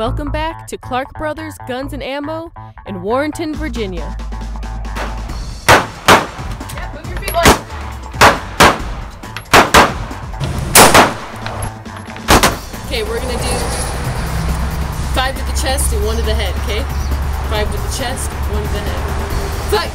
Welcome back to Clark Brothers Guns and Ammo in Warrenton, Virginia. Yeah, move your feet like. Okay, we're gonna do 5 to the chest and 1 to the head, okay? 5 to the chest, 1 to the head. Fight!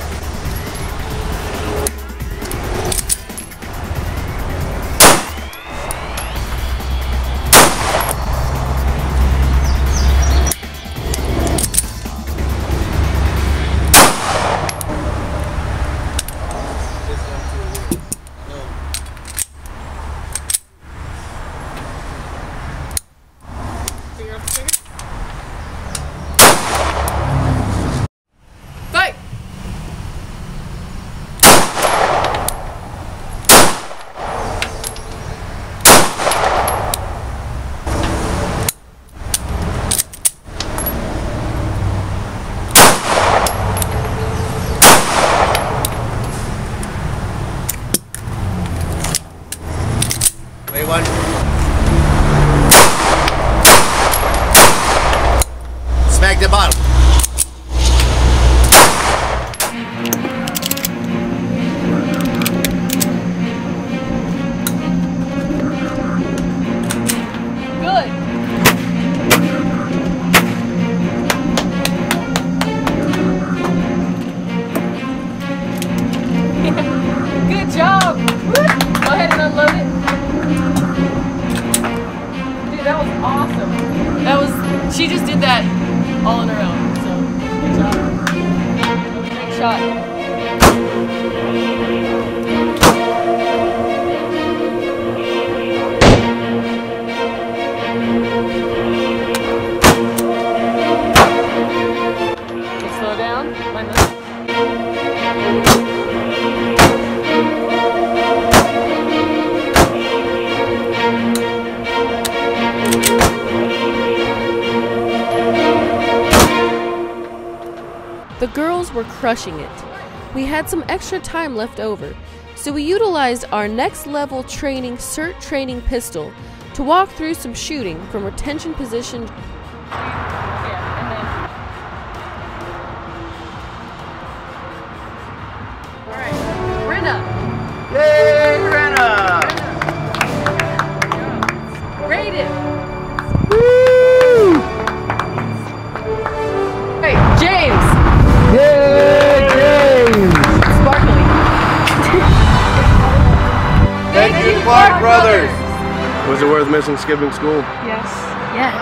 One. Smack the bottom. Good. Good job. Go ahead and unload it. That was awesome. She just did that all on her own, so good job. That was a great shot. Okay, slow down. Mind this. The girls were crushing it. We had some extra time left over, so we utilized our next level training CERT training pistol to walk through some shooting from retention position. Alright, Brenna. Yay, Brenna! Rated. Woo! Hey, James. Yay, James! Sparkly. Thank you, Clark Brothers! Was it worth missing skipping school? Yes. Yes.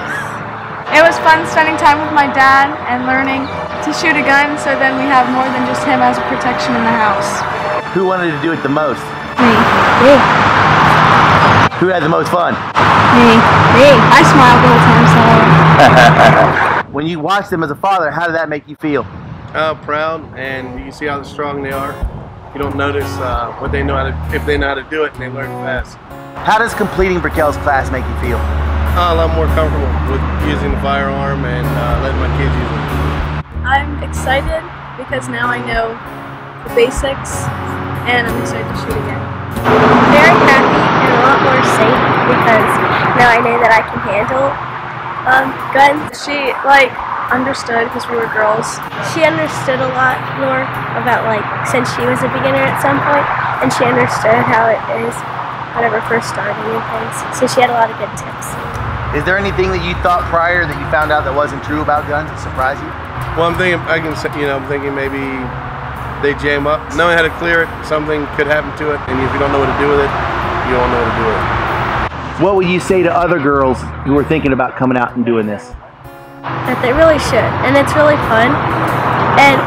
It was fun spending time with my dad and learning to shoot a gun, so then we have more than just him as a protection in the house. Who wanted to do it the most? Me. Me. Who had the most fun? Me. Me. I smiled the whole time, so. When you watch them as a father, how did that make you feel? Proud, and you can see how strong they are. You don't notice what they know how to, if they know how to do it, and they learn fast. How does completing Brickell's class make you feel? A lot more comfortable with using the firearm and letting my kids use it. I'm excited because now I know the basics, and I'm excited to shoot again. Very happy and a lot more safe because now I know that I can handle guns. She understood because we were girls. She understood a lot more about since she was a beginner at some point, and she understood how it is whenever first starting and things. So she had a lot of good tips. Is there anything that you thought prior that you found out that wasn't true about guns that surprised you? Well, I'm thinking maybe they jam up. Knowing how to clear it, something could happen to it, and if you don't know what to do with it, you won't know what to do with it. What would you say to other girls who are thinking about coming out and doing this? That they really should, and it's really fun, and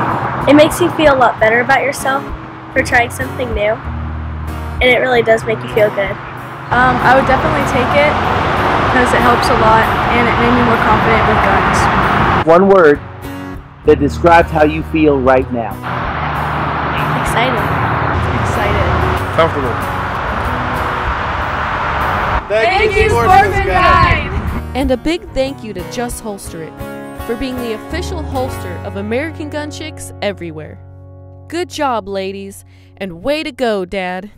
it makes you feel a lot better about yourself for trying something new, and it really does make you feel good. I would definitely take it because it helps a lot, and it made me more confident with guns. One word that describes how you feel right now. Excited. Excited. Comfortable. Thank you, Sportsman Guide! And a big thank you to Just Holster It for being the official holster of American gun chicks everywhere. Good job, ladies, and way to go, Dad.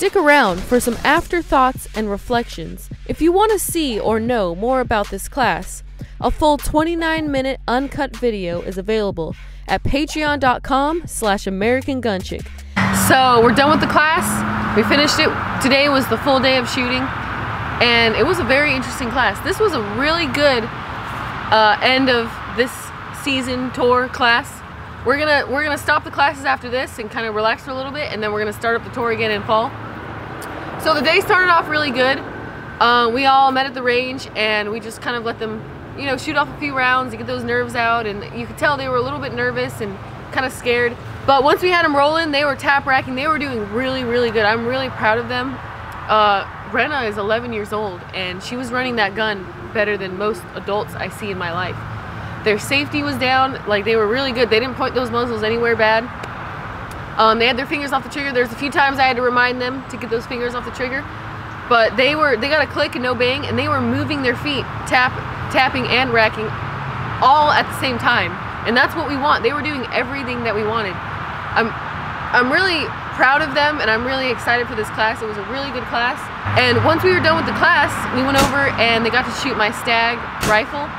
Stick around for some afterthoughts and reflections. If you want to see or know more about this class, a full 29-minute uncut video is available at patreon.com/AmericanGunChick. So we're done with the class. We finished it. Today was the full day of shooting, and it was a very interesting class. This was a really good end of this season tour class. We're gonna stop the classes after this and kind of relax for a little bit, and then we're gonna start up the tour again in fall. So the day started off really good. We all met at the range, and we just kind of let them, you know, shoot off a few rounds to get those nerves out, and you could tell they were a little bit nervous and kind of scared. But once we had them rolling, they were tap racking. They were doing really, really good. I'm really proud of them. Brenna is 11 years old, and she was running that gun better than most adults I see in my life. Their safety was down. Like, they were really good. They didn't point those muzzles anywhere bad. They had their fingers off the trigger. There's a few times I had to remind them to get those fingers off the trigger, but they got a click and no bang, and they were moving their feet, tapping and racking all at the same time. And that's what we want. They were doing everything that we wanted. I'm really proud of them, and I'm really excited for this class. It was a really good class. And once we were done with the class, we went over and they got to shoot my Stag rifle,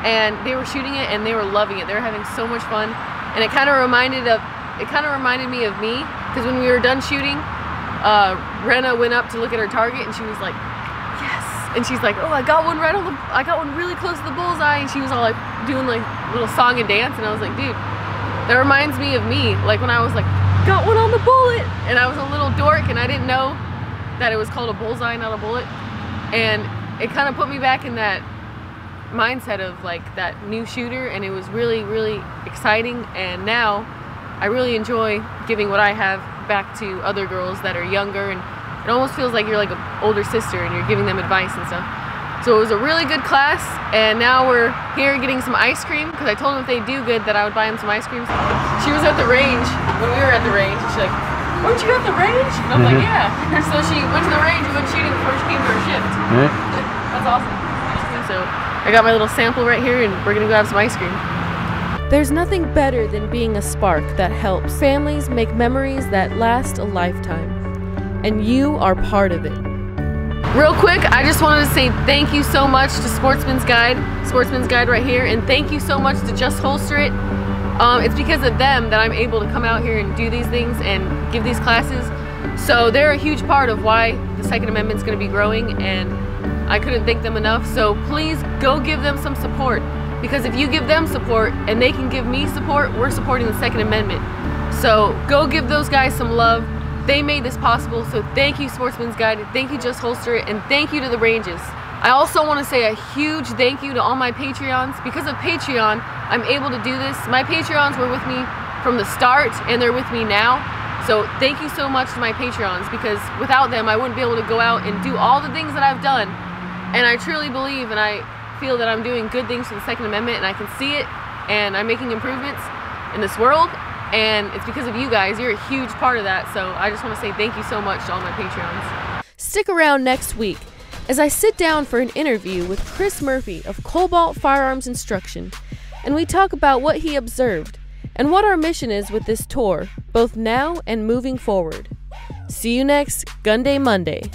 and they were shooting it and they were loving it. They were having so much fun, and it kind of reminded me of me, because when we were done shooting, Brenna went up to look at her target, and she was like, yes, and she's like, oh, I got one really close to the bullseye, and she was all like doing like little song and dance, and I was like, dude, that reminds me of me, like when I was like, got one on the bullet, and I was a little dork and I didn't know that it was called a bullseye, not a bullet, and it kind of put me back in that mindset of like that new shooter, and it was really, really exciting. And now I really enjoy giving what I have back to other girls that are younger, and it almost feels like you're like an older sister and you're giving them advice and stuff. So it was a really good class, and now we're here getting some ice cream, because I told them if they do good that I would buy them some ice cream. She was at the range when we were at the range, and she's like, weren't you at the range? And I'm like, yeah. So she went to the range and went shooting before she came to her shift. That's awesome. So I got my little sample right here, and we're gonna go have some ice cream. There's nothing better than being a spark that helps families make memories that last a lifetime. And you are part of it. Real quick, I just wanted to say thank you so much to Sportsman's Guide right here, and thank you so much to Just Holster It. It's because of them that I'm able to come out here and do these things and give these classes. So they're a huge part of why the Second Amendment's going to be growing, and I couldn't thank them enough. So please go give them some support, because if you give them support and they can give me support, we're supporting the Second Amendment. So go give those guys some love. They made this possible, so thank you, Sportsman's Guide, thank you, Just Holster It, and thank you to the ranges. I also want to say a huge thank you to all my Patreons. Because of Patreon, I'm able to do this. My Patreons were with me from the start, and they're with me now. So thank you so much to my Patreons, because without them, I wouldn't be able to go out and do all the things that I've done. And I truly believe, and I feel that I'm doing good things for the Second Amendment, and I can see it, and I'm making improvements in this world. And it's because of you guys. You're a huge part of that. So I just want to say thank you so much to all my Patreons. Stick around next week as I sit down for an interview with Chris Murphy of Cobalt Firearms Instruction, and we talk about what he observed and what our mission is with this tour, both now and moving forward. See you next Gun Day Monday.